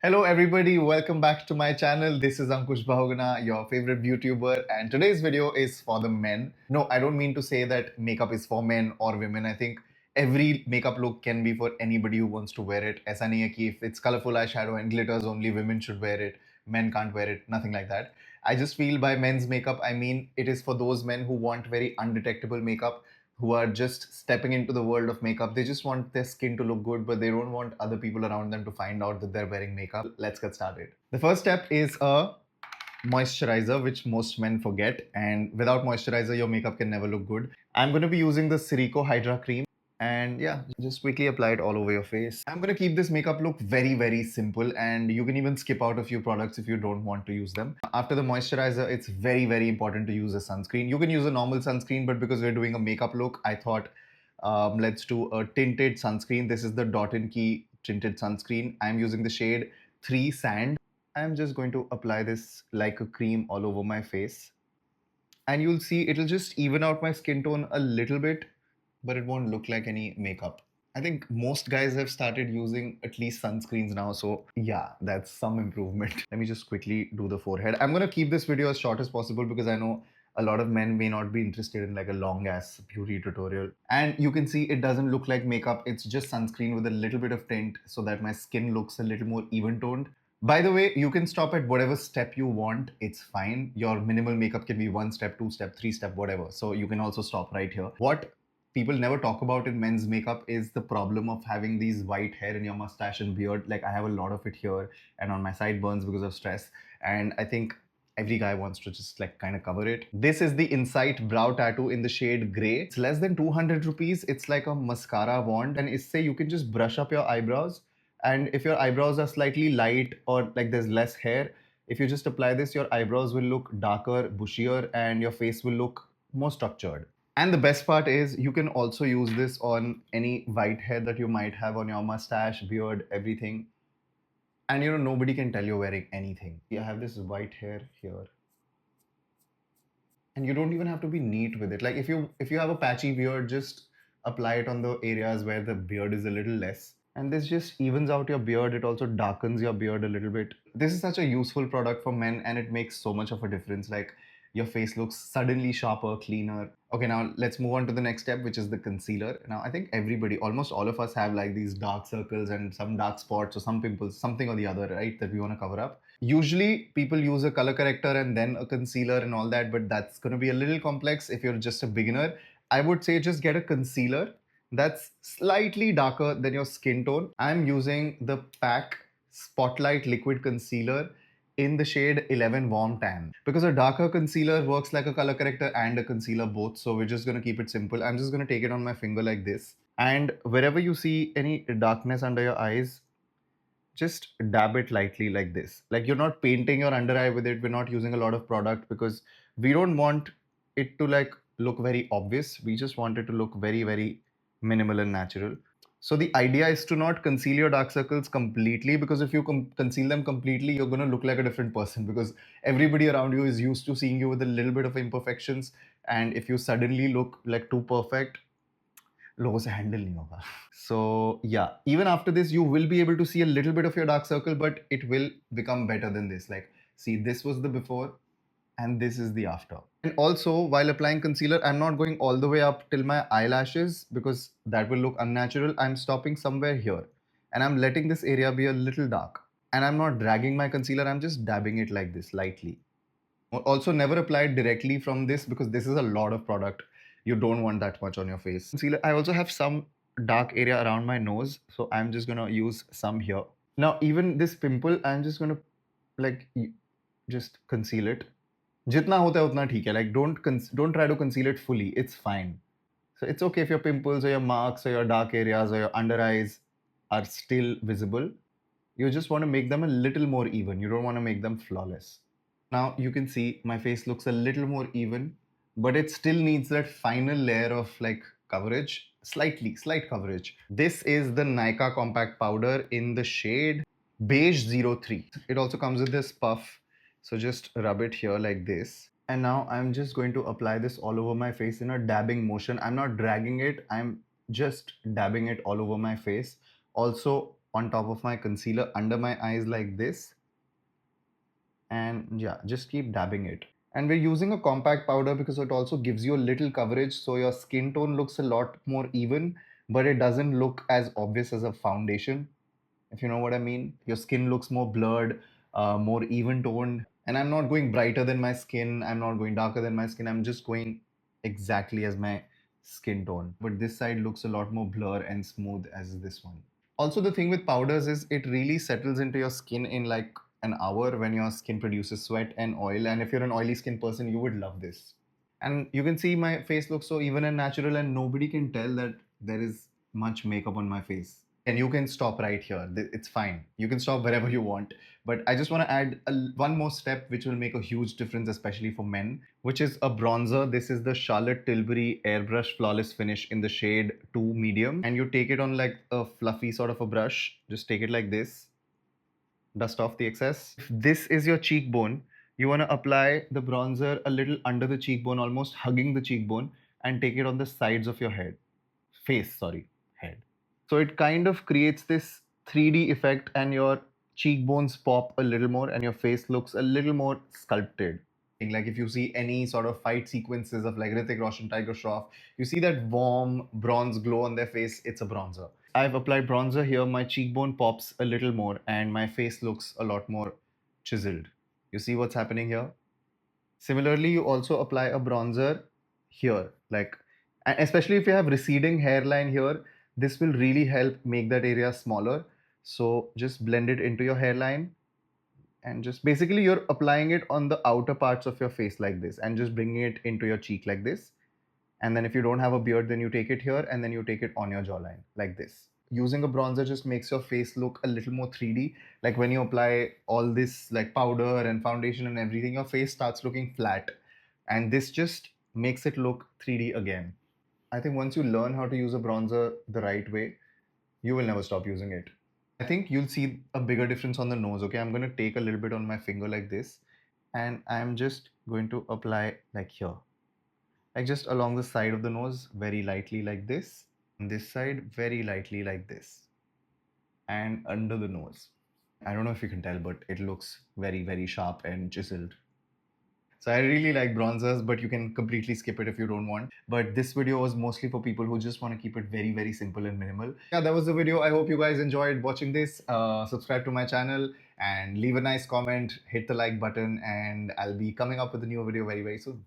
Hello everybody, welcome back to my channel. This is Ankush Bahuguna, your favorite YouTuber, and today's video is for the men. No, I don't mean to say that makeup is for men or women. I think every makeup look can be for anybody who wants to wear it. ऐसा नहीं है कि if it's colorful eyeshadow and glitters only women should wear it, men can't wear it, nothing like that. I just feel by men's makeup, I mean it is for those men who want very undetectable makeup, who are just stepping into the world of makeup. They just want their skin to look good, but they don't want other people around them to find out that they're wearing makeup. Let's get started. The first step is a moisturizer, which most men forget. And without moisturizer, your makeup can never look good. I'm going to be using the Sirico Hydra Cream. And yeah, just quickly apply it all over your face. I'm going to keep this makeup look very simple, and you can even skip out a few products if you don't want to use them. After the moisturizer, it's very important to use a sunscreen. You can use a normal sunscreen, but because we're doing a makeup look, I thought let's do a tinted sunscreen. This is the Dot & Key tinted sunscreen. I'm using the shade 3 Sand. I'm just going to apply this like a cream all over my face. And you'll see it'll just even out my skin tone a little bit, but it won't look like any makeup. I think most guys have started using at least sunscreens now, so yeah, that's some improvement. Let me just quickly do the forehead. I'm gonna keep this video as short as possible because I know a lot of men may not be interested in like a long ass beauty tutorial. And you can see it doesn't look like makeup, it's just sunscreen with a little bit of tint so that my skin looks a little more even toned. By the way, you can stop at whatever step you want. It's fine. Your minimal makeup can be 1 step, 2 step, 3 step, whatever. So you can also stop right here. What people never talk about in men's makeup is the problem of having these white hair in your mustache and beard. Like I have a lot of it here and on my sideburns because of stress. And I think every guy wants to just like kind of cover it. This is the Insight brow tattoo in the shade gray. It's less than 200 rupees. It's like a mascara wand, and it's say you can just brush up your eyebrows. And if your eyebrows are slightly light or like there's less hair, if you just apply this, your eyebrows will look darker, bushier, and your face will look more structured. And the best part is you can also use this on any white hair that you might have on your mustache, beard, everything. And nobody can tell you're wearing anything. I have this white hair here. And you don't even have to be neat with it. Like if you have a patchy beard, just apply it on the areas where the beard is a little less. And this just evens out your beard. It also darkens your beard a little bit. This is such a useful product for men, and it makes so much of a difference. Like your face looks suddenly sharper, cleaner. Okay, now let's move on to the next step, which is the concealer. Now, I think everybody, almost all of us have like these dark circles and some dark spots or some pimples, something or the other, right, that we want to cover up. Usually, people use a color corrector and then a concealer and all that, but that's going to be a little complex if you're just a beginner. I would say just get a concealer that's slightly darker than your skin tone. I'm using the PAC Spotlight Liquid Concealer in the shade 11 Warm Tan, because a darker concealer works like a color corrector and a concealer both. So we're just going to keep it simple. I'm just going to take it on my finger like this, and wherever you see any darkness under your eyes, just dab it lightly like this. Like you're not painting your under eye with it. We're not using a lot of product because we don't want it to like look very obvious. We just want it to look very minimal and natural. So the idea is to not conceal your dark circles completely, because if you conceal them completely, you're going to look like a different person, because everybody around you is used to seeing you with a little bit of imperfections. And if you suddenly look like too perfect, लोगों से handle नहीं होगा. So yeah, even after this, you will be able to see a little bit of your dark circle, but it will become better than this. Like, see, this was the before and this is the after. And also, while applying concealer, I'm not going all the way up till my eyelashes because that will look unnatural. I'm stopping somewhere here and I'm letting this area be a little dark. And I'm not dragging my concealer, I'm just dabbing it like this lightly. Also, never apply it directly from this because this is a lot of product. You don't want that much on your face. Concealer, I also have some dark area around my nose, so I'm just gonna use some here. Now, even this pimple, I'm just gonna like just conceal it. Jitna hota hai utna theek hai. Like don't try to conceal it fully. It's fine. So it's okay if your pimples or your marks or your dark areas or your under eyes are still visible. You just want to make them a little more even. You don't want to make them flawless. Now you can see my face looks a little more even, but it still needs that final layer of like coverage, slight coverage. This is the Nykaa Compact Powder in the shade Beige 03. It also comes with this puff. So just rub it here like this. And now I'm just going to apply this all over my face in a dabbing motion. I'm not dragging it. I'm just dabbing it all over my face. Also on top of my concealer under my eyes like this, and yeah, just keep dabbing it. And we're using a compact powder because it also gives you a little coverage, so your skin tone looks a lot more even, but it doesn't look as obvious as a foundation, if you know what I mean. Your skin looks more blurred, more even toned. And I'm not going brighter than my skin, I'm not going darker than my skin, I'm just going exactly as my skin tone. But this side looks a lot more blur and smooth as this one. Also, the thing with powders is it really settles into your skin in like an hour when your skin produces sweat and oil. And if you're an oily skin person, you would love this. And you can see my face looks so even and natural, and nobody can tell that there is much makeup on my face. And you can stop right here. It's fine. You can stop wherever you want. But I just want to add one more step which will make a huge difference, especially for men, which is a bronzer. This is the Charlotte Tilbury Airbrush Flawless Finish in the shade 2 medium. And you take it on like a fluffy sort of a brush. Just take it like this, dust off the excess. If this is your cheekbone, you want to apply the bronzer a little under the cheekbone, almost hugging the cheekbone, and take it on the sides of your head. So it kind of creates this 3D effect, and your cheekbones pop a little more, and your face looks a little more sculpted. Like if you see any sort of fight sequences of like Hrithik Roshan, Tiger Shroff, you see that warm bronze glow on their face. It's a bronzer. I've applied bronzer here. My cheekbone pops a little more, and my face looks a lot more chiseled. You see what's happening here? Similarly, you also apply a bronzer here, like, and especially if you have receding hairline here, this will really help make that area smaller. So just blend it into your hairline, and just basically you're applying it on the outer parts of your face like this, and just bringing it into your cheek like this. And then if you don't have a beard, then you take it here, and then you take it on your jawline like this. Using a bronzer just makes your face look a little more 3D. Like when you apply all this like powder and foundation and everything, your face starts looking flat. And this just makes it look 3D again. I think once you learn how to use a bronzer the right way, you will never stop using it. I think you'll see a bigger difference on the nose. Okay, I'm going to take a little bit on my finger like this, and I'm just going to apply like here, like just along the side of the nose, very lightly like this. On this side, very lightly like this, and under the nose. I don't know if you can tell, but it looks very, very sharp and chiseled. So I really like bronzers, but you can completely skip it if you don't want. But this video was mostly for people who just want to keep it very, very simple and minimal. Yeah, that was the video. I hope you guys enjoyed watching this. Subscribe to my channel and leave a nice comment, hit the like button, and I'll be coming up with a new video very, very soon.